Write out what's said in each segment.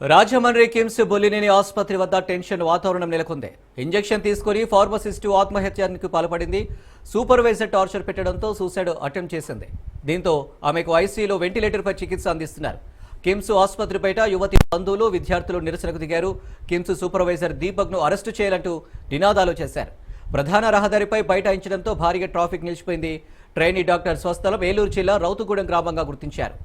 రాజమండ్రి కిమ్స్ బొల్లినేని ఆసుపత్రి వద్ద టెన్షన్ వాతావరణం నెలకొంది. ఇంజెక్షన్ తీసుకుని ఫార్మసిస్టు ఆత్మహత్యానికి పాల్పడింది. సూపర్వైజర్ టార్చర్ పెట్టడంతో సూసైడ్ అటెంప్ట్ చేసింది. దీంతో ఆమెకు ఐసీయూలో వెంటిలేటర్పై చికిత్స అందిస్తున్నారు. కిమ్స్ ఆసుపత్రి బయట యువతి బంధువులు విద్యార్థులు నిరసనకు దిగారు. కిమ్స్ సూపర్వైజర్ దీపక్ను అరెస్టు చేయాలంటూ నినాదాలు చేశారు. ప్రధాన రహదారిపై బైఠాయించడంతో భారీగా ట్రాఫిక్ నిలిచిపోయింది. ట్రైనీ డాక్టర్ స్వస్థలం ఏలూరు జిల్లా రౌతుగూడెం గ్రామంగా గుర్తించారు.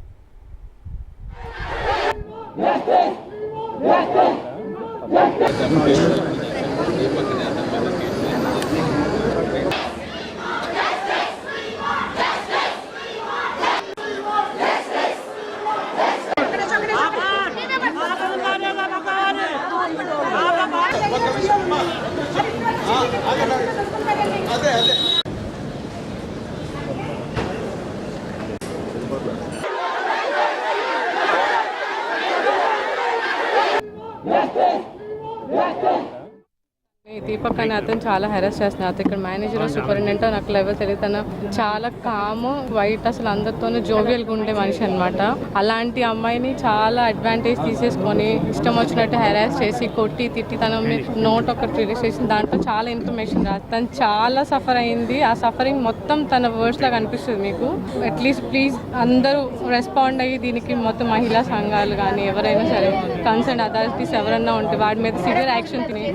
దీపక్ అనే అతను చాలా హెరాస్ చేస్తున్నారు. ఇక్కడ మేనేజర్ సూపరింటెండెంట్ నాకు లెవెల్ తెలియదు. తను చాలా కామ్ వైట్, అసలు అందరితోనూ జోవియల్గా ఉండే మనిషి అనమాట. అలాంటి అమ్మాయిని చాలా అడ్వాంటేజ్ తీసేసుకొని ఇష్టం వచ్చినట్టు హెరాస్ చేసి కొట్టి తిట్టి తన నోట్ ఒకటి రిలీజ్ చేసి దాంట్లో చాలా ఇన్ఫర్మేషన్ రాదు. తను చాలా సఫర్ అయింది. ఆ సఫరింగ్ మొత్తం తన వర్డ్స్ లాగా అనిపిస్తుంది మీకు. అట్లీస్ట్ ప్లీజ్ అందరూ రెస్పాండ్ అయ్యి దీనికి మొత్తం మహిళా సంఘాలు కానీ ఎవరైనా సరే కన్సర్న్ అథారిటీస్ ఎవరైనా ఉంటే వాడి మీద సివియర్ యాక్షన్ తిని.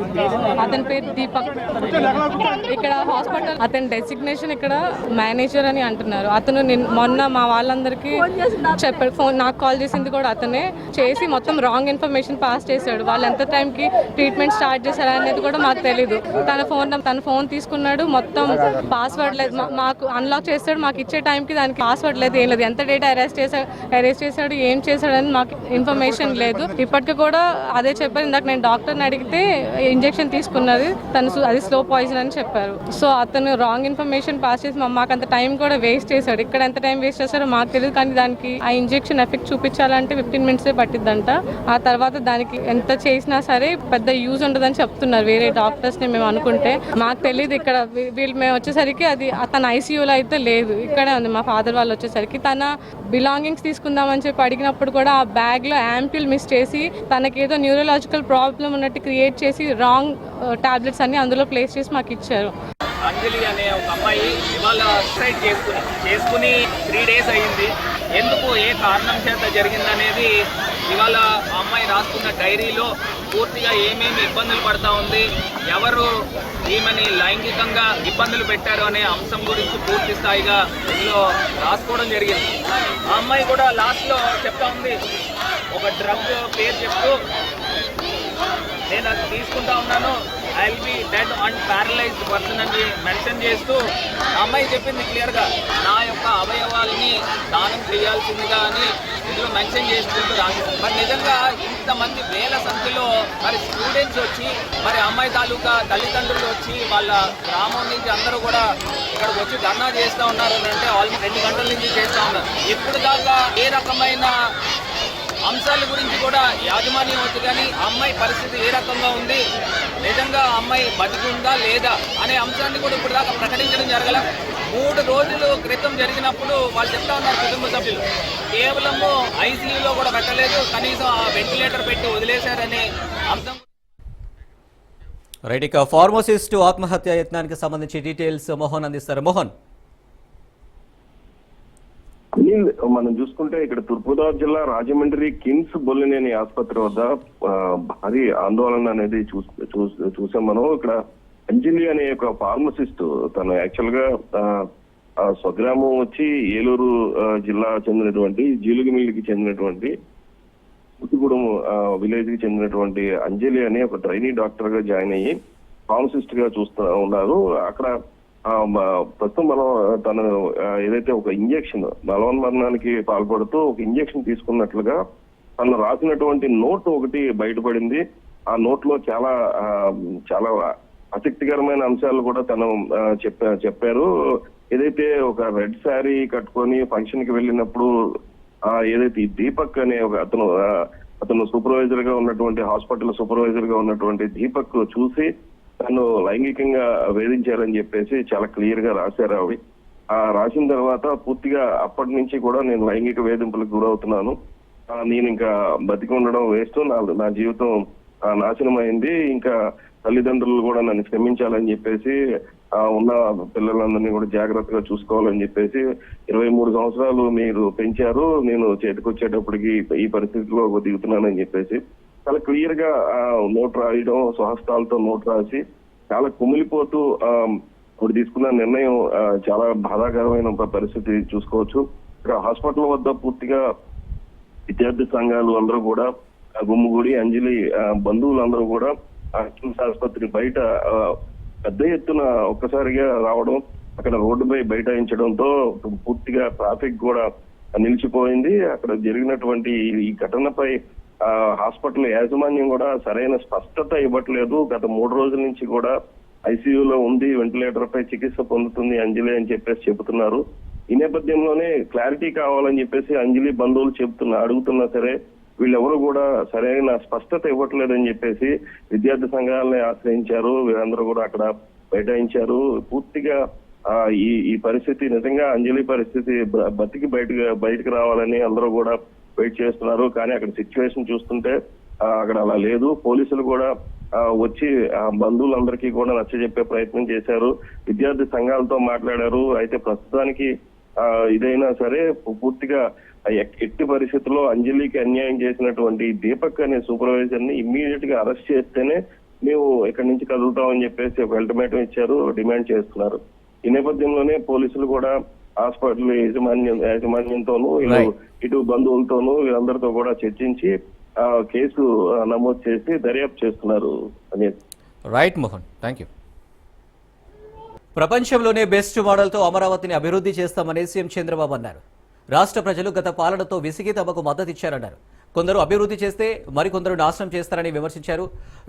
అతని పేరు దీపక్. ఇక్కడ హాస్పిటల్ అతని డెసిగ్నేషన్ ఇక్కడ మేనేజర్ అని అంటున్నారు. అతను మొన్న మా వాళ్ళందరికీ చెప్పాడు. ఫోన్ నాకు కాల్ చేసింది కూడా అతనే. చేసి మొత్తం రాంగ్ ఇన్ఫర్మేషన్ పాస్ చేశాడు. వాళ్ళు ఎంత టైంకి ట్రీట్మెంట్ స్టార్ట్ చేశారు అనేది కూడా మాకు తెలీదు. తన ఫోన్ తీసుకున్నాడు. మొత్తం పాస్వర్డ్ లేదు, మాకు అన్లాక్ చేస్తాడు. మాకు ఇచ్చే టైంకి దానికి పాస్వర్డ్ లేదు, ఏం లేదు. ఎంత డేటా అరెస్ట్ చేశాడు, ఏం చేశాడు అని మాకు ఇన్ఫర్మేషన్ లేదు. ఇప్పటికీ కూడా అదే చెప్పారు. ఇందాక నేను డాక్టర్ని అడిగితే ఇంజెక్షన్ తీసుకున్నది తను, అది స్లో పాయిజన్ అని చెప్పారు. సో అతను రాంగ్ ఇన్ఫర్మేషన్ పాస్ చేసి మాకు అంత టైం కూడా వేస్ట్ చేశాడు. ఇక్కడ ఎంత టైం వేస్ట్ చేశారో మాకు తెలియదు. కానీ దానికి ఆ ఇంజెక్షన్ ఎఫెక్ట్ చూపించాలంటే 15 minutes పట్టిద్దంట. ఆ తర్వాత దానికి ఎంత చేసినా సరే పెద్ద యూజ్ ఉండదని చెప్తున్నారు వేరే డాక్టర్స్ని మేము అనుకుంటే. మాకు తెలియదు. ఇక్కడ మేము వచ్చేసరికి అది తన ఐసీయూలో అయితే లేదు, ఇక్కడే ఉంది. మా ఫాదర్ వాళ్ళు వచ్చేసరికి తన బిలాంగింగ్స్ తీసుకుందామని చెప్పి అడిగినప్పుడు కూడా ఆ బ్యాగ్లో యాంప్యూల్ మిస్ చేసి తనకి ఏదో న్యూరలాజికల్ ప్రాబ్లం ఉన్నట్టు క్రియేట్ చేసి రాంగ్ టాబ్లెట్స్ అన్ని అందులో ప్లేస్ చేసి మాకు ఇచ్చారు. అంజలి అనే ఒక అమ్మాయి ఇవాళ సూసైడ్ చేసుకుని 3 days అయింది. ఎందుకు, ఏ కారణం చేత జరిగిందనేది ఇవాళ ఆ అమ్మాయి రాసుకున్న డైరీలో పూర్తిగా ఏమేమి ఇబ్బందులు పడతా ఉంది, ఎవరు ఈమెని లైంగికంగా ఇబ్బందులు పెట్టారు అనే అంశం గురించి పూర్తి స్థాయిగా ఇందులో రాసుకోవడం జరిగింది. ఆ అమ్మాయి కూడా లాస్ట్లో చెప్తా ఉంది, ఒక డ్రగ్ పేరు చెప్తూ నేను అది తీసుకుంటా ఉన్నాను, I will be dead and paralysed person అని మెన్షన్ చేస్తూ ఆ అమ్మాయి చెప్పింది క్లియర్గా, నా యొక్క అవయవాల్ని దానం చేయాల్సిందిగా అని ఇందులో మెన్షన్ చేసుకుంటూ రాసింది. మరి నిజంగా ఇంతమంది వేల సంఖ్యలో మరి స్టూడెంట్స్ వచ్చి, మరి అమ్మాయి తాలూకా తల్లిదండ్రులు వచ్చి, వాళ్ళ గ్రామం నుంచి అందరూ కూడా ఇక్కడికి వచ్చి ధర్నా చేస్తూ ఉన్నారు అంటే ఆల్మోస్ట్ 2 గంటల నుంచి చేస్తూ ఉన్నారు. ఇప్పుడు దాకా ఏ రకమైన అంశాల గురించి కూడా యాజమాన్యం వచ్చి కానీ అమ్మాయి పరిస్థితి ఏ రకంగా ఉంది, నిజంగా అమ్మాయి బతికుందా లేదా అనే అంశాన్ని కూడా ఇప్పుడు దాకా ప్రకటించడం జరగల. 3 రోజుల క్రితం జరిగినప్పుడు వాళ్ళు చెప్తా ఉన్నారు కుటుంబ సభ్యులు, కేవలము ఐసీయూలో కూడా పెట్టలేదు, కనీసం ఆ వెంటిలేటర్ పెట్టి వదిలేశారనే అంశం. రైట్, ఇక ఫార్మసిస్టు ఆత్మహత్య యత్నానికి సంబంధించి డీటెయిల్స్ మోహన్ అందిస్తారు. మోహన్, మనం చూసుకుంటే ఇక్కడ తూర్పుగోదావరి జిల్లా రాజమండ్రి కిమ్స్ బొల్లినేని ఆసుపత్రి వద్ద భారీ ఆందోళన అనేది చూసాం మనం. ఇక్కడ అంజలి అనే ఒక ఫార్మసిస్ట్, తను యాక్చువల్ గా స్వగ్రామం వచ్చి ఏలూరు జిల్లా చెందినటువంటి జీలుగుమిల్లికి చెందినటువంటి పుట్టిగూడెం విలేజ్ కి చెందినటువంటి అంజలి అనే ఒక ట్రైనీ డాక్టర్ గా జాయిన్ అయ్యి ఫార్మసిస్ట్ గా చూస్తూ ఉన్నారు. అక్కడ ప్రస్తుతం మనం తను ఏదైతే ఒక ఇంజెక్షన్ బలవన్మరణానికి పాల్పడుతూ ఒక ఇంజెక్షన్ తీసుకున్నట్లుగా తను రాసినటువంటి నోట్ ఒకటి బయటపడింది. ఆ నోట్ లో చాలా చాలా ఆసక్తికరమైన అంశాలు కూడా తను చెప్పారు. ఏదైతే ఒక రెడ్ శారీ కట్టుకొని ఫంక్షన్ కి వెళ్ళినప్పుడు ఏదైతే ఈ దీపక్ అనే ఒక అతను సూపర్వైజర్ గా ఉన్నటువంటి, హాస్పిటల్ సూపర్వైజర్ గా ఉన్నటువంటి దీపక్ చూసి తను లైంగికంగా వేధించారని చెప్పేసి చాలా క్లియర్ గా రాశారు ఆవిడ. రాసిన తర్వాత పూర్తిగా అప్పటి నుంచి కూడా నేను లైంగిక వేధింపులకు గురవుతున్నాను, నేను ఇంకా బతికి ఉండడం వేస్ట్, నా జీవితం నాశనం అయింది, ఇంకా తల్లిదండ్రులు కూడా నన్ను క్షమించాలని చెప్పేసి ఉన్న పిల్లలందరినీ కూడా జాగ్రత్తగా చూసుకోవాలని చెప్పేసి 23 సంవత్సరాలు మీరు పెంచారు, నేను చేతికొచ్చేటప్పటికి ఈ పరిస్థితిలో దిగుతున్నానని చెప్పేసి చాలా క్లియర్ గా నోట్ రాయడం, స్వహస్తాలతో నోట్ రాసి చాలా కుమిలిపోతూ ఇప్పుడు తీసుకున్న నిర్ణయం చాలా బాధాకరమైన పరిస్థితి చూసుకోవచ్చు. ఇక్కడ హాస్పిటల్ వద్ద పూర్తిగా విద్యార్థి సంఘాలు అందరూ కూడా గుమ్ముగూడి అంజలి బంధువులందరూ కూడా కిమ్స్ ఆసుపత్రి బయట పెద్ద ఎత్తున ఒక్కసారిగా రావడం, అక్కడ రోడ్డుపై బైఠాయించడంతో పూర్తిగా ట్రాఫిక్ కూడా నిలిచిపోయింది. అక్కడ జరిగినటువంటి ఈ ఘటనపై హాస్పిటల్ యాజమాన్యం కూడా సరైన స్పష్టత ఇవ్వట్లేదు. గత 3 రోజుల నుంచి కూడా ఐసీయూలో ఉంది, వెంటిలేటర్ పై చికిత్స పొందుతుంది అంజలి అని చెప్పేసి చెబుతున్నారు. ఈ నేపథ్యంలోనే క్లారిటీ కావాలని చెప్పేసి అంజలి బంధువులు అడుగుతున్నా సరే వీళ్ళెవరూ కూడా సరైన స్పష్టత ఇవ్వట్లేదని చెప్పేసి విద్యార్థి సంఘాలని ఆశ్రయించారు. వీరందరూ కూడా అక్కడ బైఠాయించారు. పూర్తిగా ఈ పరిస్థితి నిజంగా అంజలి పరిస్థితి బతికి బయటకు రావాలని అందరూ కూడా వెయిట్ చేస్తున్నారు. కానీ అక్కడ సిచ్యువేషన్ చూస్తుంటే అక్కడ అలా లేదు. పోలీసులు కూడా వచ్చి బంధువులందరికీ కూడా నచ్చజెప్పే ప్రయత్నం చేశారు, విద్యార్థి సంఘాలతో మాట్లాడారు. అయితే ప్రస్తుతానికి ఇదైనా సరే పూర్తిగా ఎట్టి పరిస్థితుల్లో అంజలికి అన్యాయం చేసినటువంటి దీపక్ అనే సూపర్వైజర్ ని ఇమ్మీడియట్ గా అరెస్ట్ చేస్తేనే మేము ఇక్కడి నుంచి కదులుతామని చెప్పేసి ఒక అల్టిమేటం ఇచ్చారు, డిమాండ్ చేస్తున్నారు. ఈ నేపథ్యంలోనే పోలీసులు కూడా హాస్పిటల్ యాజమాన్యంతోనూ ఇటు బంధువులతోనూ వీరందరితో కూడా చర్చించి కేసు నమోదు చేసి దర్యాప్తు చేస్తున్నారు అనేది. Right Mohan, thank you. ప్రపంచంలోనే బెస్ట్ మోడల్తో అమరావతిని అభివృద్ధి చేస్తామని సీఎం చంద్రబాబు అన్నారు. రాష్ట్ర ప్రజలు గత పాలనతో విసిగి తమకు మద్దతు ఇచ్చారన్నారు. కొందరు అభివృద్ధి చేస్తే మరికొందరు నాశనం చేస్తారని విమర్శించారు.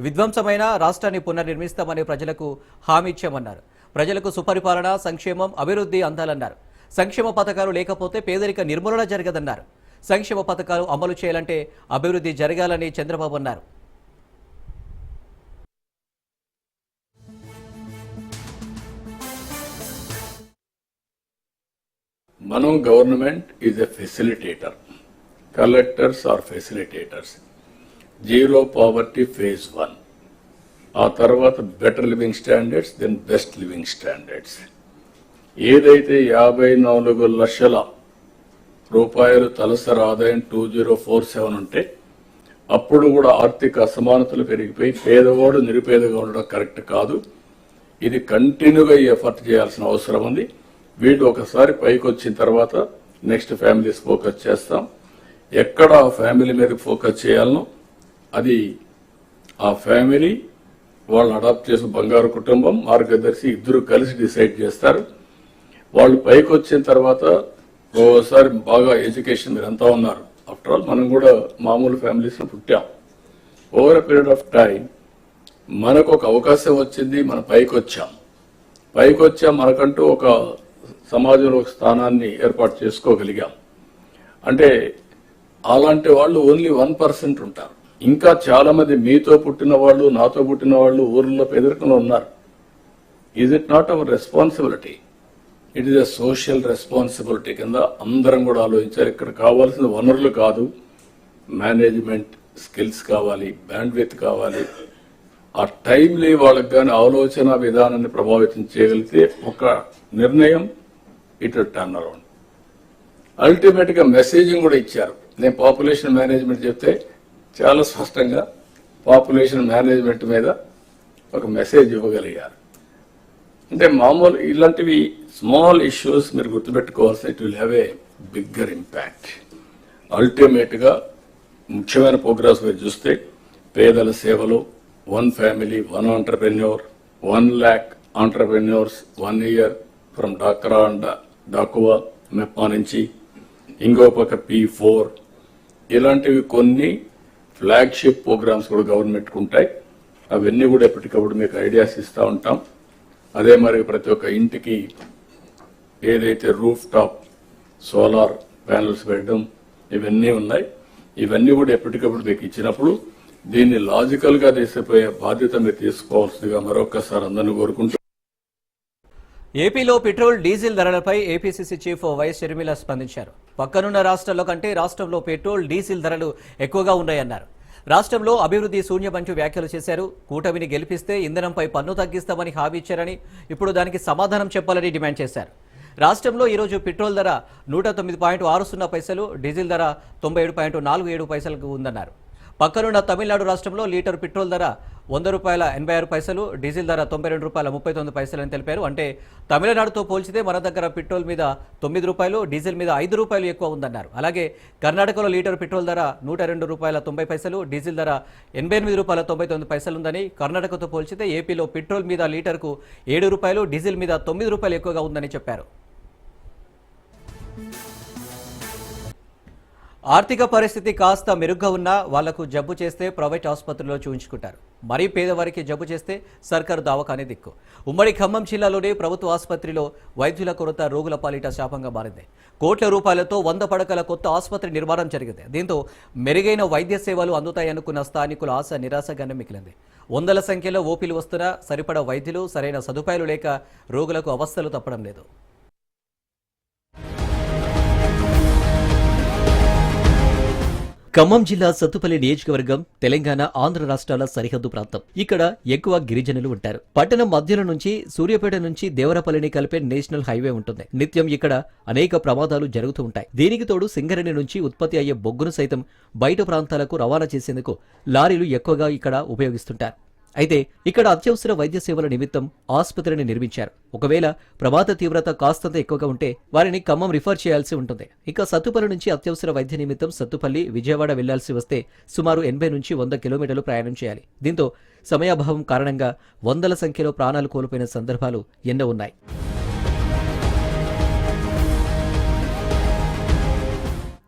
విధ్వంసమైన రాష్ట్రాన్ని పునర్నిర్మిస్తామని ప్రజలకు హామీ ఇచ్చామన్నారు. ప్రజలకు సుపరిపాలన, సంక్షేమం, అభివృద్ధి అందాలన్నారు. సంక్షేమ పథకాలు లేకపోతే పేదరిక నిర్మూలన జరగదన్నారు. సంక్షేమ పథకాలు అమలు చేయాలంటే అభివృద్ధి జరగాలని చంద్రబాబు అన్నారు. మనం government is a facilitator, collectors are facilitators. Zero poverty phase 1, ఆ తర్వాత better living standards, then best living standards. ఏదైతే 54 లక్షల రూపాయలు తలసరి ఆదాయం 2047 ఉంటే అప్పుడు కూడా ఆర్థిక అసమానతలు పెరిగిపోయి పేదవాడు నిరుపేదగా ఉండడం కరెక్ట్ కాదు. ఇది కంటిన్యూగా ఎఫర్ట్ చేయాల్సిన అవసరం ఉంది. వీళ్ళు ఒకసారి పైకి వచ్చిన తర్వాత నెక్స్ట్ ఫ్యామిలీస్ ఫోకస్ చేస్తాం. ఎక్కడ ఆ ఫ్యామిలీ మీద ఫోకస్ చేయాలనో అది ఆ ఫ్యామిలీ వాళ్ళు అడాప్ట్ చేసిన బంగారు కుటుంబం, మార్గదర్శి ఇద్దరు కలిసి డిసైడ్ చేస్తారు. వాళ్ళు పైకి వచ్చిన తర్వాత ఓసారి బాగా ఎడ్యుకేషన్ మీరు అంతా ఉన్నారు. ఆఫ్టర్ ఆల్ మనం కూడా మామూలు ఫ్యామిలీస్ పుట్టాం. Over a period of time మనకు ఒక అవకాశం వచ్చింది, మనం పైకి వచ్చాం, మనకంటూ ఒక సమాజంలో ఒక స్థానాన్ని ఏర్పాటు చేసుకోగలిగాం. అంటే అలాంటి వాళ్ళు ఓన్లీ 1% ఉంటారు. ఇంకా చాలా మంది మీతో పుట్టిన వాళ్ళు, నాతో పుట్టిన వాళ్ళు ఊర్లో పేదరికంలో ఉన్నారు. Is it not our responsibility? It is a social responsibility కింద అందరం కూడా ఆలోచించారు. ఇక్కడ కావాల్సిన వనరులు కాదు, మేనేజ్మెంట్ స్కిల్స్ కావాలి, బ్యాండ్విడ్త్ కావాలి. ఆ టైంలీ వాళ్ళకి కానీ ఆలోచన విధానాన్ని ప్రభావితం చేయగలిగితే ఒక నిర్ణయం ఇట్ టర్న్ అరౌండ్. అల్టిమేట్ గా మెసేజింగ్ కూడా ఇచ్చారు. నేను పాపులేషన్ మేనేజ్మెంట్ చెప్తే చాలా స్పష్టంగా పాపులేషన్ మేనేజ్మెంట్ మీద ఒక మెసేజ్ ఇవ్వగలిగారు. అంటే మామూలు ఇలాంటివి స్మాల్ ఇష్యూస్ మీరు గుర్తుపెట్టుకోవాల్సిన it will have a bigger impact. Ultimate గా ముఖ్యమైన ప్రోగ్రామ్స్ మీరు చూస్తే పేదల సేవలు, 1 family 1 entrepreneur, 1 lakh entrepreneurs 1 year from డాక్రా అండ్ డాకువా మెప్పా నుంచి, ఇంకో పక్క P4, ఇలాంటివి కొన్ని ఫ్లాగ్షిప్ ప్రోగ్రామ్స్ కూడా గవర్నమెంట్ ఉంటాయి. అవన్నీ కూడా ఎప్పటికప్పుడు మీకు ఐడియాస్ ఇస్తూ ఉంటాం. అదే మరి ప్రతి ఒక్క ఇంటికి ఏదైతే రూఫ్ టాప్ సోలార్ ప్యానల్స్ పెట్టడం ఇవన్నీ ఉన్నాయి. ఇవన్నీ కూడా ఎప్పటికప్పుడు మీకు ఇచ్చినప్పుడు దీన్ని లాజికల్ గా తీసిపోయే బాధ్యత మీరు తీసుకోవాల్సిందిగా మరొకసారి అందరినీ కోరుకుంటూ. ఏపీలో పెట్రోల్, డీజిల్ ధరలపై ఏపీసీసీ చీఫ్ వైఎస్ షర్మిల స్పందించారు. పక్కనున్న రాష్ట్రాల్లో కంటే రాష్ట్రంలో పెట్రోల్, డీజిల్ ధరలు ఎక్కువగా ఉన్నాయన్నారు. రాష్ట్రంలో అభివృద్ధి శూన్యమంటూ వ్యాఖ్యలు చేశారు. కూటమిని గెలిపిస్తే ఇంధనంపై పన్ను తగ్గిస్తామని హామీ ఇచ్చారని, ఇప్పుడు దానికి సమాధానం చెప్పాలని డిమాండ్ చేశారు. రాష్ట్రంలో ఈరోజు పెట్రోల్ ధర 109.60 పైసలు, డీజిల్ ధర 97.47 పైసలకు ఉందన్నారు. పక్కనున్న తమిళనాడు రాష్ట్రంలో లీటర్ పెట్రోల్ ధర ₹100.86, డీజిల్ ధర ₹92.39 అని తెలిపారు. అంటే తమిళనాడుతో పోల్చితే మన దగ్గర పెట్రోల్ మీద ₹9, డీజిల్ మీద ₹5 ఎక్కువ ఉందన్నారు. అలాగే కర్ణాటకలో లీటర్ పెట్రోల్ ధర ₹102.90, డీజిల్ ధర ₹88.99 ఉందని, కర్ణాటకతో పోల్చితే ఏపీలో పెట్రోల్ మీద లీటర్కు ₹7, డీజిల్ మీద ₹9 ఎక్కువగా ఉందని చెప్పారు. ఆర్థిక పరిస్థితి కాస్త మెరుగ్గా ఉన్నా వాళ్లకు జబ్బు చేస్తే ప్రైవేట్ ఆసుపత్రుల్లో చూయించుకుంటారు. మరీ పేదవారికి జబ్బు చేస్తే సర్కారు దవాఖానే దిక్కు. ఉమ్మడి ఖమ్మం జిల్లాలోని ప్రభుత్వ ఆసుపత్రిలో వైద్యుల కొరత రోగుల పాలిట శాపంగా మారింది. కోట్ల రూపాయలతో 100 పడకల కొత్త ఆసుపత్రి నిర్మాణం జరిగింది. దీంతో మెరుగైన వైద్య సేవలు అందుతాయనుకున్న స్థానికుల ఆశ నిరాశగానే మిగిలింది. వందల సంఖ్యలో ఓపీలు వస్తున్నా సరిపడా వైద్యులు, సరైన సదుపాయాలు లేక రోగులకు అవస్థలు తప్పడం లేదు. ఖమ్మం జిల్లా సత్తుపల్లి నియోజకవర్గం తెలంగాణ, ఆంధ్ర రాష్ట్రాల సరిహద్దు ప్రాంతం. ఇక్కడ ఎక్కువ గిరిజనులు ఉంటారు. పట్టణం మధ్యలో నుంచి సూర్యాపేట నుంచి దేవరపల్లిని కలిపే నేషనల్ హైవే ఉంటుంది. నిత్యం ఇక్కడ అనేక ప్రమాదాలు జరుగుతూ ఉంటాయి. దీనికి తోడు సింగరేణి నుంచి ఉత్పత్తి అయ్యే బొగ్గును సైతం బయట ప్రాంతాలకు రవాణా చేసేందుకు లారీలు ఎక్కువగా ఇక్కడ ఉపయోగిస్తుంటారు. అయితే ఇక్కడ అత్యవసర వైద్య సేవల నిమిత్తం ఆసుపత్రిని నిర్మించారు. ఒకవేళ ప్రమాద తీవ్రత కాస్తంత ఎక్కువగా ఉంటే వారిని ఖమ్మం రిఫర్ చేయాల్సి ఉంటుంది. ఇక సత్తుపల్లి నుంచి అత్యవసర వైద్య నిమిత్తం సత్తుపల్లి, విజయవాడ వెళ్లాల్సి వస్తే సుమారు 80 నుంచి 100 కిలోమీటర్లు ప్రయాణం చేయాలి. దీంతో సమయాభావం కారణంగా వందల సంఖ్యలో ప్రాణాలు కోల్పోయిన సందర్భాలు ఎన్నో ఉన్నాయి.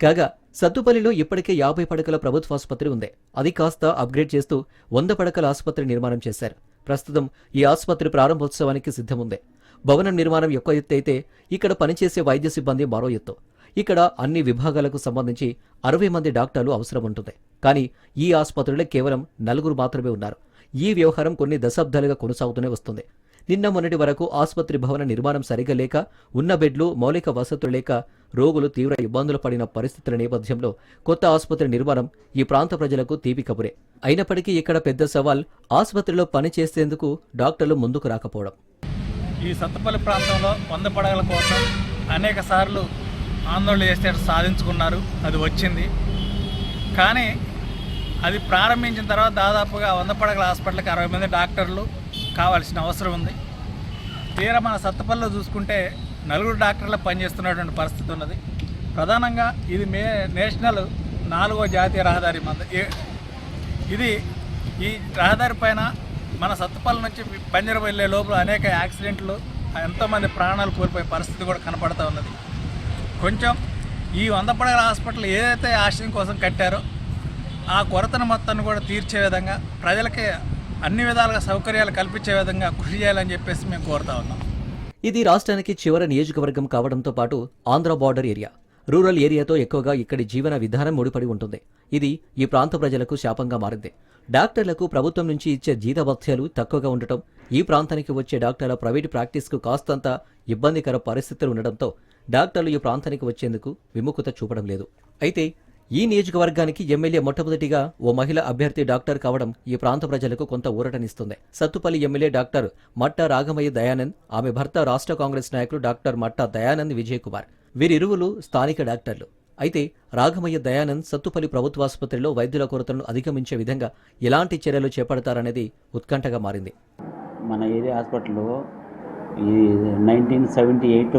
కాగా సత్తుపల్లిలో ఇప్పటికే 50 పడకల ప్రభుత్వ ఆసుపత్రి ఉంది. అది కాస్త అప్గ్రేడ్ చేస్తూ 100 పడకల ఆసుపత్రి నిర్మాణం చేశారు. ప్రస్తుతం ఈ ఆసుపత్రి ప్రారంభోత్సవానికి సిద్ధముంది. భవనం నిర్మాణం ఒక ఎత్తు అయితే ఇక్కడ పనిచేసే వైద్య సిబ్బంది మరో ఎత్తు. ఇక్కడ అన్ని విభాగాలకు సంబంధించి 60 మంది డాక్టర్లు అవసరం ఉంటుంది. కానీ ఈ ఆసుపత్రిలో కేవలం 4 మాత్రమే ఉన్నారు. ఈ వ్యవహారం కొన్ని దశాబ్దాలుగా కొనసాగుతూనే వస్తుంది. నిన్న మొన్నటి వరకు ఆసుపత్రి భవన నిర్మాణం సరిగా లేక, ఉన్న బెడ్లు, మౌలిక వసతులు లేక రోగులు తీవ్ర ఇబ్బందులు పడిన పరిస్థితుల నేపథ్యంలో కొత్త ఆసుపత్రి నిర్మాణం ఈ ప్రాంత ప్రజలకు తీపి కబురే. అయినప్పటికీ ఇక్కడ పెద్ద సవాల్ ఆసుపత్రిలో పని చేసేందుకు డాక్టర్లు ముందుకు రాకపోవడం. ఈ సత్తుపల్లి ప్రాంతంలో 100 పడకల కోసం అనేక సార్లు ఆందోళన చేస్తే సాధించుకున్నారు. అది వచ్చింది. కానీ అది ప్రారంభించిన తర్వాత దాదాపుగా 100 పడకల హాస్పిటల్కి 60 మంది డాక్టర్లు కావాల్సిన అవసరం ఉంది. తీరా మన సత్తుపల్లిలో చూసుకుంటే 4 డాక్టర్లు పనిచేస్తున్నటువంటి పరిస్థితి ఉన్నది. ప్రధానంగా ఇది నేషనల్ 4వ జాతీయ రహదారి ఇది ఈ రహదారి పైన మన సత్తుపల్లి నుంచి పంజరం వెళ్ళే లోపల అనేక యాక్సిడెంట్లు, ఎంతోమంది ప్రాణాలు కోల్పోయే పరిస్థితి కూడా కనపడుతూ ఉన్నది. కొంచెం ఈ 100 పడకల హాస్పిటల్ ఏదైతే ఆశయం కోసం కట్టారో ఆ కొరతను మొత్తాన్ని కూడా తీర్చే విధంగా, ప్రజలకి అన్ని విధాలుగా సౌకర్యాలు కల్పించే విధంగా కృషి చేయాలని చెప్పేసి మేము కోరుతా ఉన్నాం. ఇది రాష్ట్రానికి చివరి నియోజకవర్గం కావడంతో పాటు ఆంధ్ర బార్డర్ ఏరియా, రూరల్ ఏరియాతో ఎక్కువగా ఇక్కడి జీవన విధానం ముడిపడి ఉంటుంది. ఇది ఈ ప్రాంత ప్రజలకు శాపంగా మారింది. డాక్టర్లకు ప్రభుత్వం నుంచి ఇచ్చే జీతభత్యాలు తక్కువగా ఉండటం, ఈ ప్రాంతానికి వచ్చే డాక్టర్ల ప్రైవేటు ప్రాక్టీస్కు కాస్తంత ఇబ్బందికర పరిస్థితులు ఉండడంతో డాక్టర్లు ఈ ప్రాంతానికి వచ్చేందుకు విముఖత చూపడం లేదు. అయితే ఈ నియోజకవర్గానికి ఎమ్మెల్యే మొట్టమొదటిగా ఓ మహిళ అభ్యర్థి డాక్టర్ కావడం ఈ ప్రాంత ప్రజలకు కొంత ఊరటనిస్తుంది. సత్తుపల్లి ఎమ్మెల్యే డాక్టర్ మట్టా రాఘమయ్య దయానంద్, ఆమె భర్త రాష్ట్ర కాంగ్రెస్ నాయకులు డాక్టర్ మట్టా దయానంద్ విజయ్ కుమార్, వీరిరువులు స్థానిక డాక్టర్లు. అయితే రాఘమయ్య దయానంద్ సత్తుపల్లి ప్రభుత్వాసుపత్రిలో వైద్యుల కొరతను అధిగమించే విధంగా ఎలాంటి చర్యలు చేపడతారనేది ఉత్కంఠగా మారింది. మన ఏరియా హాస్పిటల్లో ఈ 1978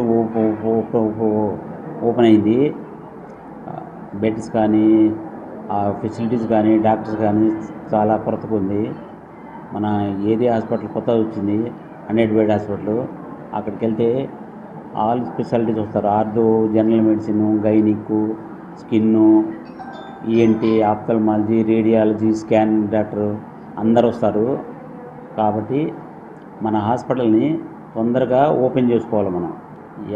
ఓపెన్ అయింది. బెడ్స్ కానీ, ఫెసిలిటీస్ కానీ, డాక్టర్స్ కానీ చాలా కొరతగా ఉంది. మన ఏరియా హాస్పిటల్ కొత్తగా వచ్చింది, 100 బెడ్ హాస్పిటల్. అక్కడికి వెళ్తే ఆల్ స్పెషాలిటీస్ వస్తారు. Ortho, general medicine, gynaec, skin, ENT, ఆప్థల్మాలజీ, radiology, scan doctor అందరు వస్తారు. కాబట్టి మన హాస్పిటల్ని తొందరగా ఓపెన్ చేసుకోవాలి. మనం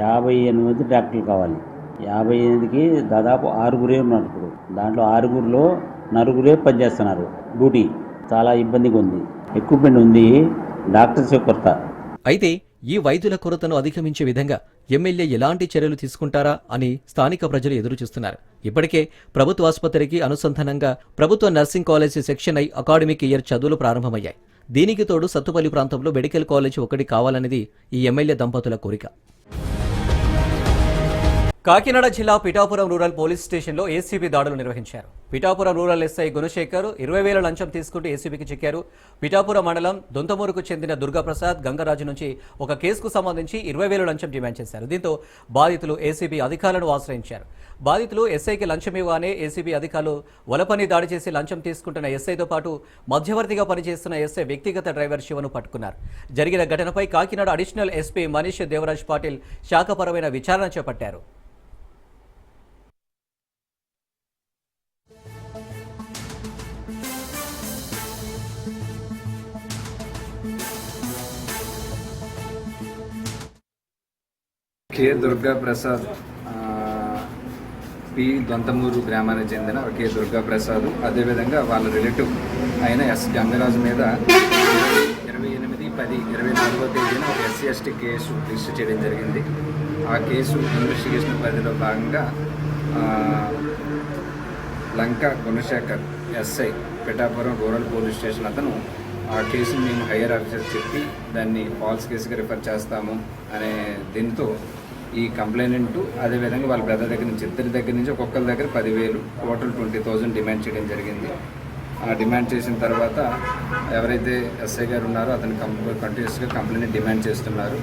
58 డాక్టర్లు కావాలి. 58కి దాదాపు 6 ఉన్నారు. ఇప్పుడు దాంట్లో 6లో 4 పనిచేస్తున్నారు డ్యూటీ. చాలా ఇబ్బందిగా ఉంది. ఎక్విప్మెంట్ ఉంది, డాక్టర్స్ కొరత. అయితే ఈ వైద్యుల కొరతను అధిగమించే విధంగా ఎమ్మెల్యే ఎలాంటి చర్యలు తీసుకుంటారా అని స్థానిక ప్రజలు ఎదురుచూస్తున్నారు. ఇప్పటికే ప్రభుత్వ ఆసుపత్రికి అనుసంధానంగా ప్రభుత్వ nursing college section I academic year చదువులు ప్రారంభమయ్యాయి. దీనికి తోడు సత్తుపల్లి ప్రాంతంలో మెడికల్ కాలేజీ ఒకటి కావాలనేది ఈ ఎమ్మెల్యే దంపతుల కోరిక. కాకినాడ జిల్లా పిఠాపురం రూరల్ పోలీస్ స్టేషన్లో ఏసీబీ దాడులు నిర్వహించారు. పిఠాపురం రూరల్ ఎస్ఐ గుణశేఖర్ 20,000 లంచం తీసుకుంటూ ఏసీబీకి చిక్కారు. పిఠాపురం మండలం దొంతమూరుకు చెందిన దుర్గాప్రసాద్ గంగరాజు నుంచి ఒక కేసుకు సంబంధించి 20,000 లంచం డిమాండ్ చేశారు. దీంతో బాధితులు ఏసీబీ అధికారులను ఆశ్రయించారు. బాధితులు ఎస్ఐకి లంచం ఇవ్వగానే ఏసీబీ అధికారులు వలపని దాడి చేసి లంచం తీసుకుంటున్న ఎస్ఐతో పాటు మధ్యవర్తిగా పనిచేస్తున్న ఎస్ఐ వ్యక్తిగత డ్రైవర్ శివను పట్టుకున్నారు. జరిగిన ఘటనపై కాకినాడ అడిషనల్ ఎస్పీ మనీష్ దేవరాజ్ పాటిల్ శాఖపరమైన విచారణ చేపట్టారు. కె దుర్గాప్రసాద్ పి దొంతమూరు గ్రామానికి చెందిన కె దుర్గాప్రసాద్, అదేవిధంగా వాళ్ళ రిలేటివ్ అయిన ఎస్ గంగరాజు మీద 28/10/24 తేదీన ఒక SC/ST కేసు రిజిస్టర్ చేయడం జరిగింది. ఆ కేసు ఇన్వెస్టిగేషన్ పరిధిలో భాగంగా Lanka Gunasekhar SI Pithapuram rural police station అతను ఆ కేసుని మేము హయ్యర్ ఆఫీసర్ చెప్పి దాన్ని ఫాల్స్ కేసుగా రిఫర్ చేస్తాము అనే దీంతో ఈ కంప్లైనెంట్ అదేవిధంగా వాళ్ళ బ్రదర్ దగ్గర నుంచి ఇద్దరి దగ్గర నుంచి ఒక్కొక్కరి దగ్గర 10,000 టోటల్ 20,000 డిమాండ్ చేయడం జరిగింది. ఆ డిమాండ్ చేసిన తర్వాత ఎవరైతే ఎస్ఐ గారు ఉన్నారో అతను కంటిన్యూస్గా కంప్లైంట్ డిమాండ్ చేస్తున్నారు.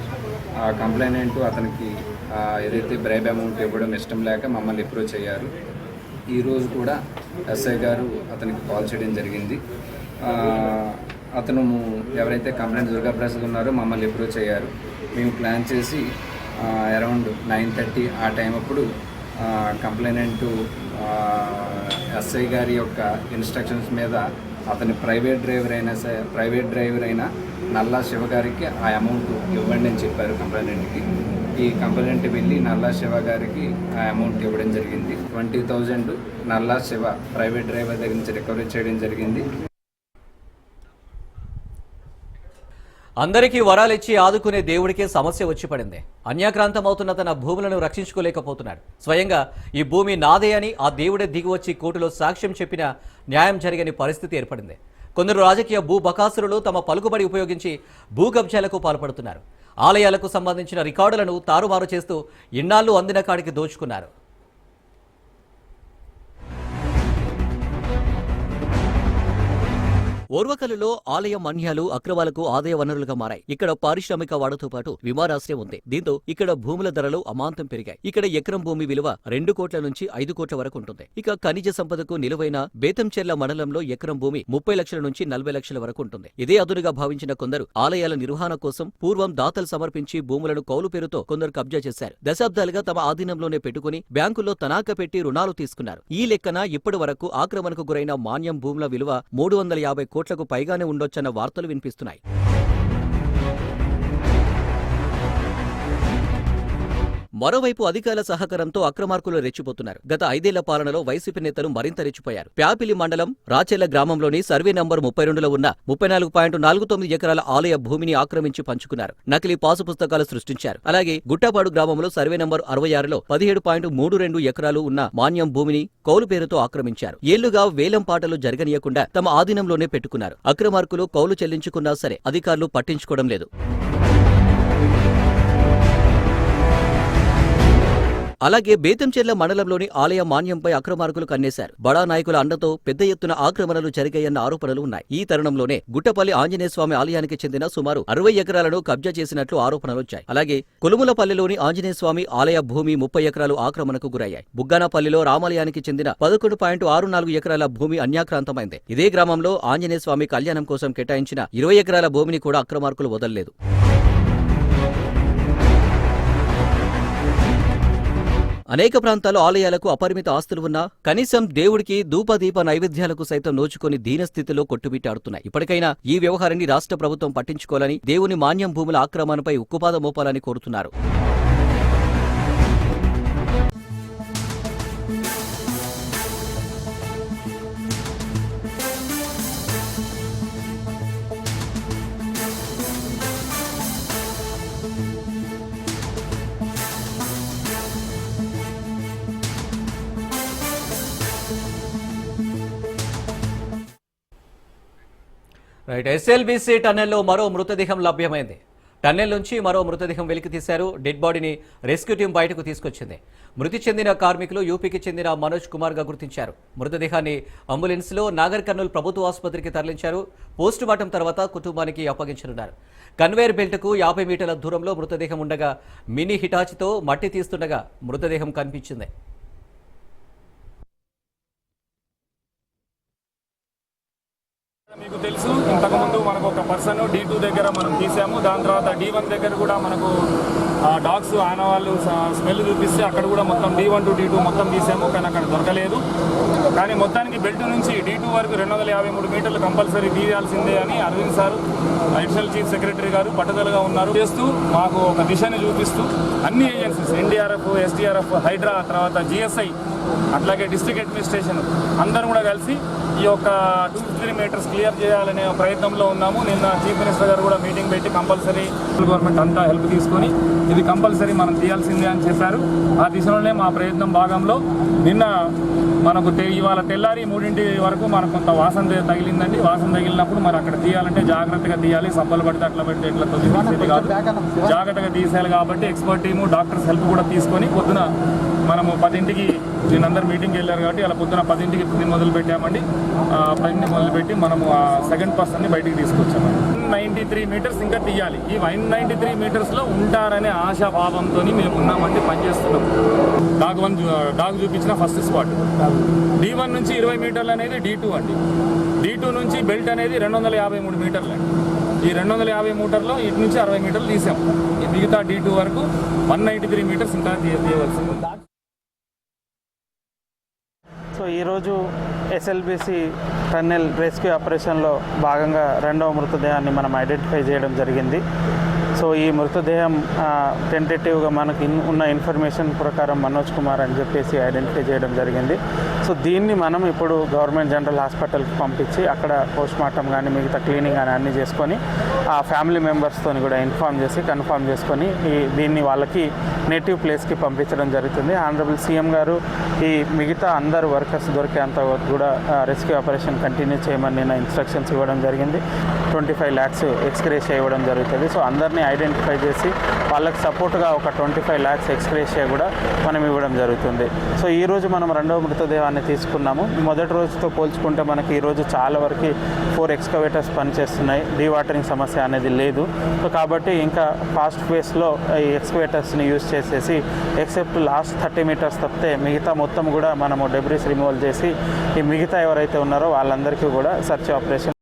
ఆ కంప్లైనెంట్ అతనికి ఏదైతే బ్రైబ్ అమౌంట్ ఇవ్వడం ఇష్టం లేక మమ్మల్ని అప్రోచ్ అయ్యారు. ఈరోజు కూడా ఎస్ఐ గారు అతనికి కాల్ చేయడం జరిగింది. అతను ఎవరైతే కంప్లైంట్ దుర్గాప్రసాద్ ఉన్నారో మమ్మల్ని అప్రోచ్ అయ్యారు. మేము ప్లాన్ చేసి అరౌండ్ 9:30 ఆ టైం అప్పుడు కంప్లైనెంట్ ఎస్ఐ గారి యొక్క ఇన్స్ట్రక్షన్స్ మీద అతని ప్రైవేట్ డ్రైవర్ అయిన నల్లా శివ గారికి ఆ అమౌంట్ ఇవ్వండి అని చెప్పారు కంప్లైనెంట్కి. ఈ కంప్లైనెంట్ వెళ్ళి నల్లా శివ గారికి ఆ అమౌంట్ ఇవ్వడం జరిగింది. 20,000 నల్లా శివ ప్రైవేట్ డ్రైవర్ దగ్గర నుంచి రికవరీ చేయడం జరిగింది. అందరికీ వరాలిచ్చి ఆదుకునే దేవుడికే సమస్య వచ్చి పడింది. అన్యాక్రాంతమవుతున్న తన భూములను రక్షించుకోలేకపోతున్నాడు. స్వయంగా ఈ భూమి నాదే అని ఆ దేవుడే దిగివచ్చి కోర్టులో సాక్ష్యం చెప్పినా న్యాయం జరగని పరిస్థితి ఏర్పడింది. కొందరు రాజకీయ భూ బకాసురులు తమ పలుకుబడి ఉపయోగించి భూ కబ్జాలకు పాల్పడుతున్నారు. ఆలయాలకు సంబంధించిన రికార్డులను తారుమారు చేస్తూ ఇన్నాళ్లు అందిన కాడికి దోచుకున్నారు. ఓర్వకల్లో ఆలయ మన్యాలు అక్రమాలకు ఆదాయ వనరులుగా మారాయి. ఇక్కడ పారిశ్రామిక వాడతో పాటు విమానాశ్రయం ఉంది. దీంతో ఇక్కడ భూముల ధరలు అమాంతం పెరిగాయి. ఇక్కడ ఎకరం భూమి విలువ 2 కోట్ల నుంచి 5 కోట్ల వరకు ఉంటుంది. ఇక ఖనిజ సంపదకు నిలువైన బేతంచెర్ల మండలంలో ఎకరం భూమి 30 లక్షల నుంచి 40 లక్షల వరకు ఉంటుంది. ఇదే అదునుగా భావించిన కొందరు ఆలయాల నిర్వహణ కోసం పూర్వం దాతలు సమర్పించి భూములను కౌలు పేరుతో కొందరు కబ్జా చేశారు. దశాబ్దాలుగా తమ ఆధీనంలోనే పెట్టుకుని బ్యాంకుల్లో తనాఖా పెట్టి రుణాలు తీసుకున్నారు. ఈ లెక్కన ఇప్పటి వరకు ఆక్రమణకు గురైన మాన్యం భూముల విలువ 350 కోట్లకు పైగానే ఉండొచ్చన్న వార్తలు వినిపిస్తున్నాయి. మరోవైపు అధికారుల సహకారంతో అక్రమార్కులు రెచ్చిపోతున్నారు. గత 5 ఏళ్ల పాలనలో వైసీపీ నేతలు మరింత రెచ్చిపోయారు. ప్యాపిలి మండలం రాచెర్ల గ్రామంలోని సర్వే నంబర్ 32లో ఉన్న 34.49 ఎకరాల ఆలయ భూమిని ఆక్రమించి పంచుకున్నారు. నకిలీ పాసు పుస్తకాలు సృష్టించారు. అలాగే గుట్టపాడు గ్రామంలో సర్వే నంబర్ 66లో 17.32 ఎకరాలు ఉన్న మాన్యం భూమిని కౌలు పేరుతో ఆక్రమించారు. ఏళ్లుగా వేలం పాటలు జరగనీయకుండా తమ ఆధీనంలోనే పెట్టుకున్నారు. అక్రమార్కులు కౌలు చెల్లించుకున్నా సరే అధికారులు పట్టించుకోవడం లేదు. అలాగే బేతంచెర్ల మండలంలోని ఆలయ మాన్యంపై అక్రమార్కులు కన్నేశారు. బడా నాయకుల అండతో పెద్ద ఎత్తున ఆక్రమణలు జరిగాయన్న ఆరోపణలు ఉన్నాయి. ఈ తరుణంలోనే గుట్టపల్లి ఆంజనేయస్వామి ఆలయానికి చెందిన సుమారు 60 ఎకరాలను కబ్జా చేసినట్లు ఆరోపణలొచ్చాయి. అలాగే కొలుములపల్లిలోని ఆంజనేయస్వామి ఆలయ భూమి 30 ఎకరాలు ఆక్రమణకు గురయ్యాయి. బుగ్గానపల్లిలో రామాలయానికి చెందిన 11.64 ఎకరాల భూమి అన్యాక్రాంతమైంది. ఇదే గ్రామంలో ఆంజనేయస్వామి కళ్యాణం కోసం కేటాయించిన 20 ఎకరాల భూమిని కూడా అక్రమార్కులు వదలలేదు. అనేక ప్రాంతాల్లో ఆలయాలకు అపరిమిత ఆస్తులు ఉన్నా కనీసం దేవుడికి ధూపదీప నైవేద్యాలకు సైతం నోచుకొని దీనస్థితిలో కొట్టుమిట్టాడుతున్నాయి. ఇప్పటికైనా ఈ వ్యవహారాన్ని రాష్ట్ర ప్రభుత్వం పట్టించుకోవాలని, దేవుని మాన్యం భూముల ఆక్రమణపై ఉక్కుపాదం మోపాలని కోరుతున్నారు. రైట్. ఎస్ఎల్బీసీ టన్నెల్లో మరో మృతదేహం లభ్యమైంది. టన్నెల్ నుంచి మరో మృతదేహం వెలికి తీశారు. డెడ్ బాడీని రెస్క్యూ టీం బయటకు తీసుకొచ్చింది. మృతి చెందిన కార్మికులు యూపీకి చెందిన మనోజ్ కుమార్ గా గుర్తించారు. మృతదేహాన్ని అంబులెన్స్లో నాగర్ కర్నూలు ప్రభుత్వ ఆసుపత్రికి తరలించారు. పోస్ట్ మార్టం తర్వాత కుటుంబానికి అప్పగించనున్నారు. కన్వేయర్ బెల్ట్కు 50 మీటర్ల దూరంలో మృతదేహం ఉండగా మినీ హిటాచితో మట్టి తీస్తుండగా మృతదేహం కనిపించింది. మీకు తెలుసు, ఇంతకుముందు మనకు ఒక పర్సన్ D2 దగ్గర మనం తీసాము. దాని తర్వాత D1 దగ్గర కూడా మనకు డాగ్స్ ఆనవాళ్ళు స్మెల్ చూపిస్తే అక్కడ కూడా మొత్తం D1 to D2 మొత్తం తీసాము, కానీ అక్కడ దొరకలేదు. కానీ మొత్తానికి బెల్ట్ నుంచి D2 వరకు 253 మీటర్లు కంపల్సరీ తీయాల్సిందే అని Arvind sir, additional chief secretary గారు పట్టుదలగా ఉన్నారు. చేస్తూ మాకు ఒక దిశని చూపిస్తూ అన్ని ఏజెన్సీస్ NDRF, SDRF, హైడ్రా, తర్వాత GSI, అట్లాగే డిస్ట్రిక్ట్ అడ్మినిస్ట్రేషన్ అందరూ కూడా కలిసి ఈ యొక్క 253 మీటర్స్ క్లియర్ చేయాలనే ప్రయత్నంలో ఉన్నాము. నిన్న చీఫ్ మినిస్టర్ గారు కూడా మీటింగ్ పెట్టి కంపల్సరీ గవర్నమెంట్ అంతా హెల్ప్ తీసుకొని ఇది కంపల్సరీ మనం తీయాల్సిందే అని చెప్పారు. ఆ దిశలోనే మా ప్రయత్నం భాగంలో నిన్న మనకు ఇవాళ తెల్లారి 3 వరకు మనకు కొంత వాసన తగిలిందండి. వాసన తగిలినప్పుడు మరి అక్కడ తీయాలంటే జాగ్రత్తగా తీయాలి. సబ్బలు పడితే అట్లా పెడితే ఇట్లా తీసేది కాదు, జాగ్రత్తగా తీసేయాలి. కాబట్టి ఎక్స్పర్ట్ టీము, డాక్టర్స్ హెల్ప్ కూడా తీసుకొని పొద్దున మనము 10ంటికి అందరు మీటింగ్కి వెళ్ళారు కాబట్టి అలా పొద్దున 10ంటికి మొదలు పెట్టామండి. 10ని మొదలుపెట్టి మనము ఆ సెకండ్ పర్సన్ని బయటికి తీసుకొచ్చామండి. 193 మీటర్స్ ఇంకా తీయాలి. ఈ 193 మీటర్స్లో ఉంటారనే ఆశాభావంతో మేము ఉన్నామండి, పనిచేస్తున్నాం. డాగ్ చూపించిన ఫస్ట్ స్పాట్ D1 నుంచి 20 మీటర్లు అనేది D2 అండి. D2 నుంచి బెల్ట్ అనేది 253 మీటర్లు అండి. ఈ 250 మీటర్లో ఇటు నుంచి 60 మీటర్లు తీసాము. ఈ మిగతా D2 వరకు 193 మీటర్స్ ఇంకా తీయవలసింది. సో ఈరోజు ఎస్ఎల్బీసీ టన్నెల్ రెస్క్యూ ఆపరేషన్లో భాగంగా రెండవ మృతదేహాన్ని మనం ఐడెంటిఫై చేయడం జరిగింది. సో ఈ మృతదేహం టెంటేటివ్గా మనకి ఉన్న ఇన్ఫర్మేషన్ ప్రకారం మనోజ్ కుమార్ అని చెప్పేసి ఐడెంటిఫై చేయడం జరిగింది. సో దీన్ని మనం ఇప్పుడు గవర్నమెంట్ జనరల్ హాస్పిటల్కి పంపించి అక్కడ పోస్ట్ మార్టం కానీ మిగతా క్లీనింగ్ కానీ అన్నీ చేసుకొని ఆ ఫ్యామిలీ మెంబర్స్తో కూడా కన్ఫర్మ్ చేసుకొని దీన్ని వాళ్ళకి నేటివ్ ప్లేస్కి పంపించడం జరుగుతుంది. ఆనరబుల్ సీఎం గారు ఈ మిగతా అందరు వర్కర్స్ దొరికేంత వరకు కూడా రెస్క్యూ ఆపరేషన్ కంటిన్యూ చేయమని నేను ఇన్స్ట్రక్షన్స్ ఇవ్వడం జరిగింది. 25 lakhs ఎక్స్గ్రేషియా ఇవ్వడం జరుగుతుంది. సో అందరినీ ఐడెంటిఫై చేసి వాళ్ళకి సపోర్ట్గా ఒక 25 lakhs ఎక్స్గ్రేషియా కూడా మనం ఇవ్వడం జరుగుతుంది. సో ఈరోజు మనం రెండవ మృతదేహాన్ని తీసుకున్నాము. మొదటి రోజుతో పోల్చుకుంటే మనకి ఈరోజు చాలా వరకు 4 ఎక్స్కవేటర్స్ పనిచేస్తున్నాయి. డీవాటరింగ్ సమస్య అనేది లేదు. సో కాబట్టి ఇంకా ఫాస్ట్ ఫేస్లో ఈ ఎక్స్కవేటర్స్ని యూజ్ చేసేసి ఎక్సెప్ట్ లాస్ట్ 30 మీటర్స్ తప్పితే మిగతా మొత్తం కూడా మనము డెబ్రీస్ రిమూవల్ చేసి ఈ మిగతా ఎవరైతే ఉన్నారో వాళ్ళందరికీ కూడా సర్చ్ ఆపరేషన్